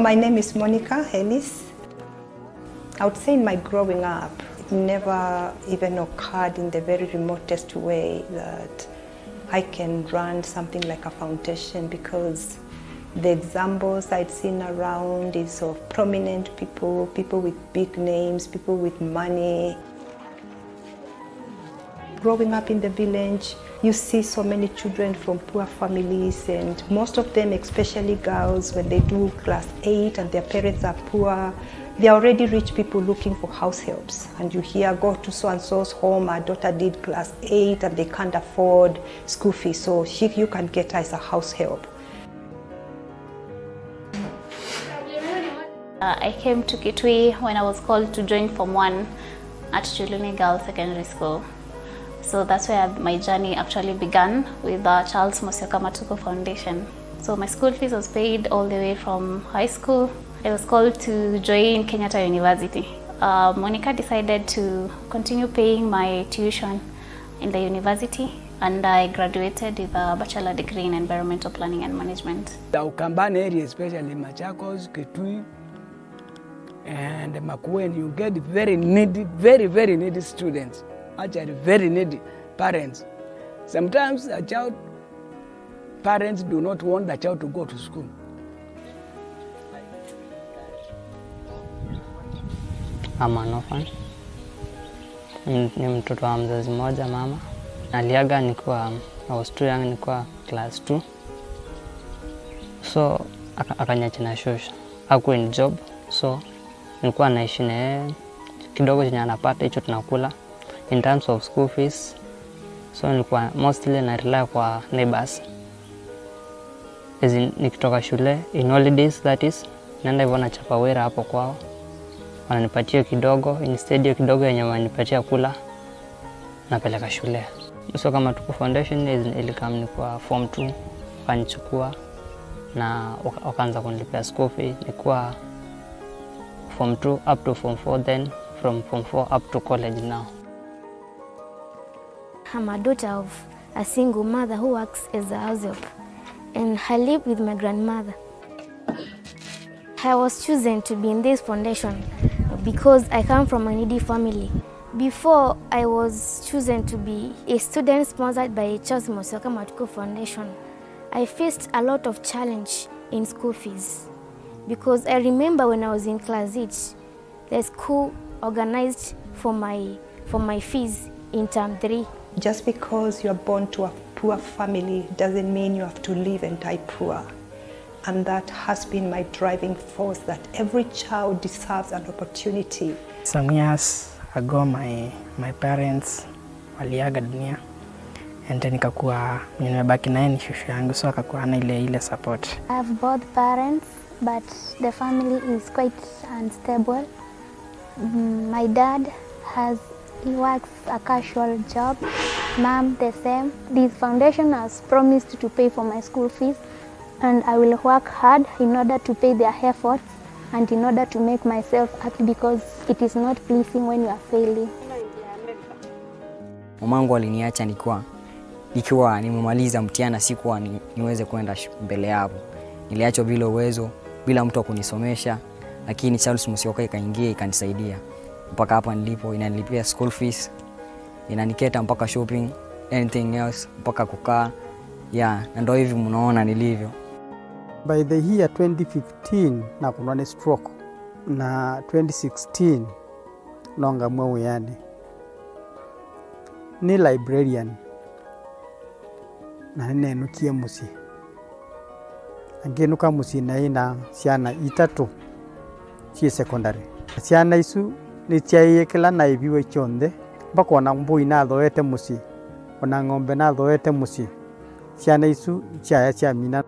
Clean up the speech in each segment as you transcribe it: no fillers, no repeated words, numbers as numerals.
My name is Monica Ellis. I would say in my growing up, it never even occurred in the very remotest way that I can run something like a foundation, because the examples I'd seen around is of prominent people, people with big names, people with money. Growing up in the village, you see so many children from poor families, and most of them, especially girls, when they do class 8 and their parents are poor, they are already rich people looking for house helps. And you hear, go to so-and-so's home, our daughter did class 8 and they can't afford school fees, so you can get her as a house help. I came to Kitui when I was called to join Form 1 at Chuluni Girls Secondary School. So that's where my journey actually began with the Charles Musyoka Matuku Foundation. So my school fees was paid all the way from high school. I was called to join Kenyatta University. Monica decided to continue paying my tuition in the university, and I graduated with a bachelor degree in environmental planning and management. The Ukambani area, especially Machakos, Kitui, and Makueni, you get very needy, very needy students. Actually, very needy parents. Sometimes parents do not want the child to go to school. I'm an orphan. Ni mtoto wa mzazi mmoja mama. Aliaga I was too young, nilikuwa class 2. So akaniacha na shosha. Hakuwa ni job. So nilikuwa naishi na yeye. Kidogo chenye anapata hicho tunakula. In terms of school fees, so nilikuwa mostly na rely kwa neighbors. Nikitoka shule in holidays, that is, naenda hivyo nachapa wera hapo kwao, wananipatia kidogo, instead hiyo kidogo yenye wananipatia kula napeleka shule. Musyoka Matuku Foundation ilikam nilikuwa Form 2, wakanichukua na wakaanza kunilipia school fee. Nilikuwa Form 2 up to Form 4, then from Form 4 up to college now. I'm a daughter of a single mother who works as a house help, and I live with my grandmother. I was chosen to be in this foundation because I come from a needy family. Before I was chosen to be a student sponsored by Charles Musyoka Matuku Foundation, I faced a lot of challenge in school fees, because I remember when I was in class 8, the school organized for my fees in term 3. Just because you are born to a poor family doesn't mean you have to live and die poor. And that has been my driving force, that every child deserves an opportunity. Some years ago, my parents waliaga dunia, and then nikakuwa nimebaki naye ni shushu yangu, so akakuwa hana ile support. I have both parents, but the family is quite unstable. My dad he works a casual job. Mom, the same. This foundation has promised to pay for my school fees, and I will work hard in order to pay their efforts and in order to make myself happy, because it is not pleasing when you are failing. Mamangu aliniacha nikiwa nimemaliza mtihani, sikuwa niweze kwenda mbele hapo. Niliachwa bila uwezo, bila mtu wa kunisomesha, lakini Charles Musyoka ikaingia ikanisaidia. Mpaka hapa nilipo, inanilipia school fees, inaniketa mpaka shopping, anything else, mpaka kukaa. Na ndio hivi mnaona nilivyo. By the year 2015 na kuna ni stroke, na 2016 nonga mwe yani ni librarian na nenukie musi angenuka musi na ina ciana itatu ci secondary. Ciana isu ni ciaiyekela na ibiwe chonde mpaka ona mbui na thoete musi, ona ng'ombe na thoete musi. Ciana isu cia mina.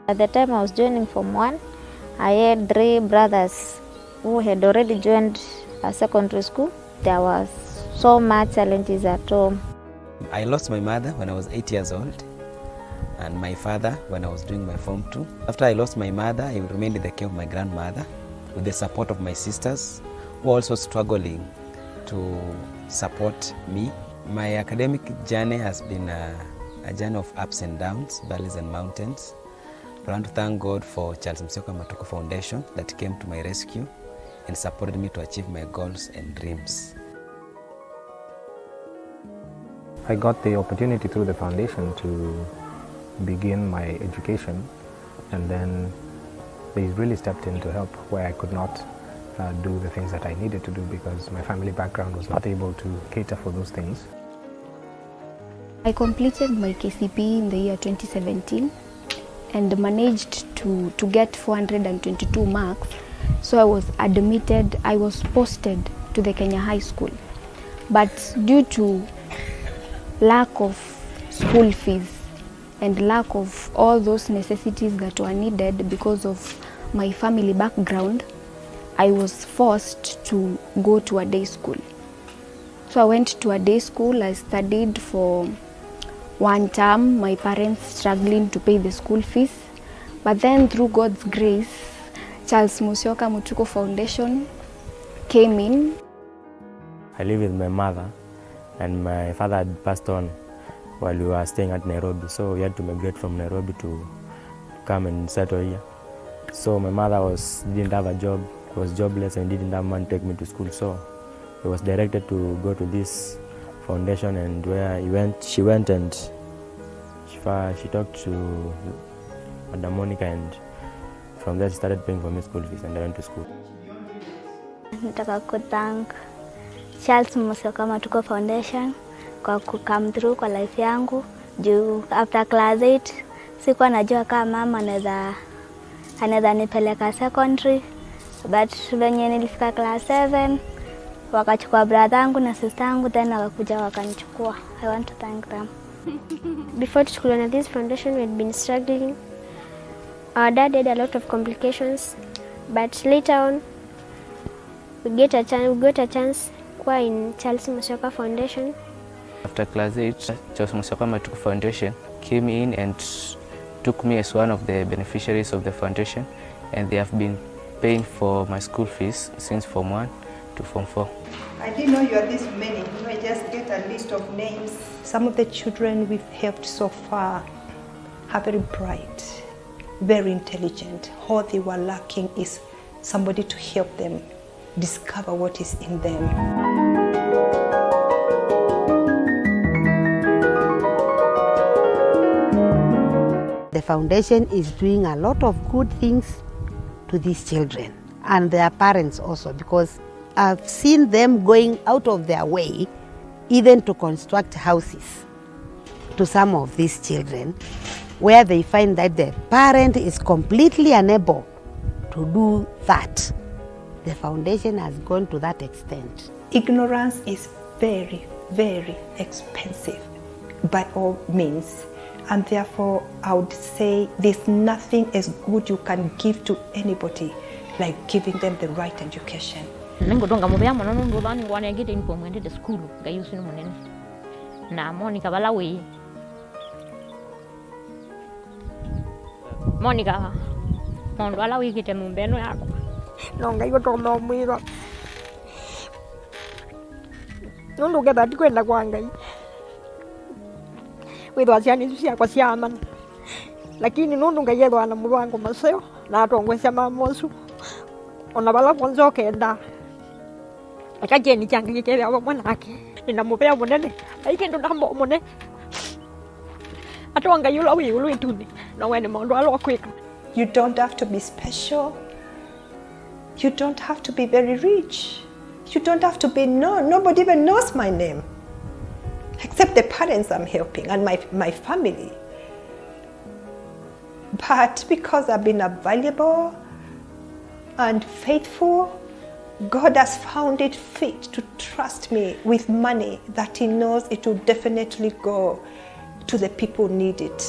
At the time I was joining Form 1, I had 3 brothers who had already joined a secondary school. There was so much challenges at home. I lost my mother when I was 8 years old, and my father when I was doing my Form 2. After I lost my mother, I remained in the care of my grandmother with the support of my sisters, who were also struggling to support me. My academic journey has been a journey of ups and downs, valleys and mountains. I want to thank God for Charles Musyoka Matuku Foundation that came to my rescue and supported me to achieve my goals and dreams. I got the opportunity through the foundation to begin my education, and then they really stepped in to help where I could not do the things that I needed to do because my family background was not able to cater for those things. I completed my KCPE in the year 2017 and managed to get 422 marks. So I was admitted, I was posted to the Kenya High School. But due to lack of school fees and lack of all those necessities that were needed because of my family background, I was forced to go to a day school. So I went to a day school, I studied for 1 term, my parents struggling to pay the school fees. But then through God's grace, Charles Musyoka Matuku Foundation came in. I live with my mother, and my father had passed on while we were staying at Nairobi, so we had to migrate from Nairobi to come and settle here. So my mother didn't have a job, was jobless, and didn't have money to take me to school, so he was directed to go to this foundation, and where she went and she talked to Madam Monica, and from there she started paying for me school fees, and I went to school. Nataka kuthank Charles Musyoka Matuku Foundation kwa come through kwa life yangu juu after class 8 sikuwa najua kama mama anaweza nipeleka secondary, but venye nilifika class 7 wakachukua brother yangu na sister yangu, then wakakuja wakanichukua. I want to thank them. Before to na this foundation, we had been struggling. Our dad had a lot of complications, but later on we got a chance kwa in Charles Musyoka Foundation. After class 8, Charles Musyoka Matuku Foundation came in and took me as one of the beneficiaries of the foundation, and they have been paying for my school fees since Form 1 to Form 4. I didn't know you are this many. You know, I just get a list of names. Some of the children we've helped so far are very bright, very intelligent. All they were lacking is somebody to help them discover what is in them. The foundation is doing a lot of good things to these children and their parents also, because I've seen them going out of their way even to construct houses to some of these children where they find that the parent is completely unable to do that. The foundation has gone to that extent. Ignorance is very, very expensive by all means. And therefore, I would say there's nothing as good you can give to anybody like giving them the right education. Ningodonga mubya mono ndo bani ngwane ngite nipo mwende de school gayusi no munene na Monica balawi Monica mondo alawi kite mumbeno yako nonga igo to no mwiro ndo geba dikwenda kwangai witho asiani cia kwa ciama lakini nundu ngayethwa na mubango maseo na atongwesya mamosu ona bala konzoke nda akajeni changi kile abo mwanake ninamupea munene aikindu ndambo munene atwanga yulo wiulu ituni no wene mondo alokwika. You don't have to be special. You don't have to be very rich. You don't have to be known. Nobody even knows my name except the parents I'm helping and my family. But because I've been available and faithful, God has found it fit to trust me with money that He knows it will definitely go to the people who need it.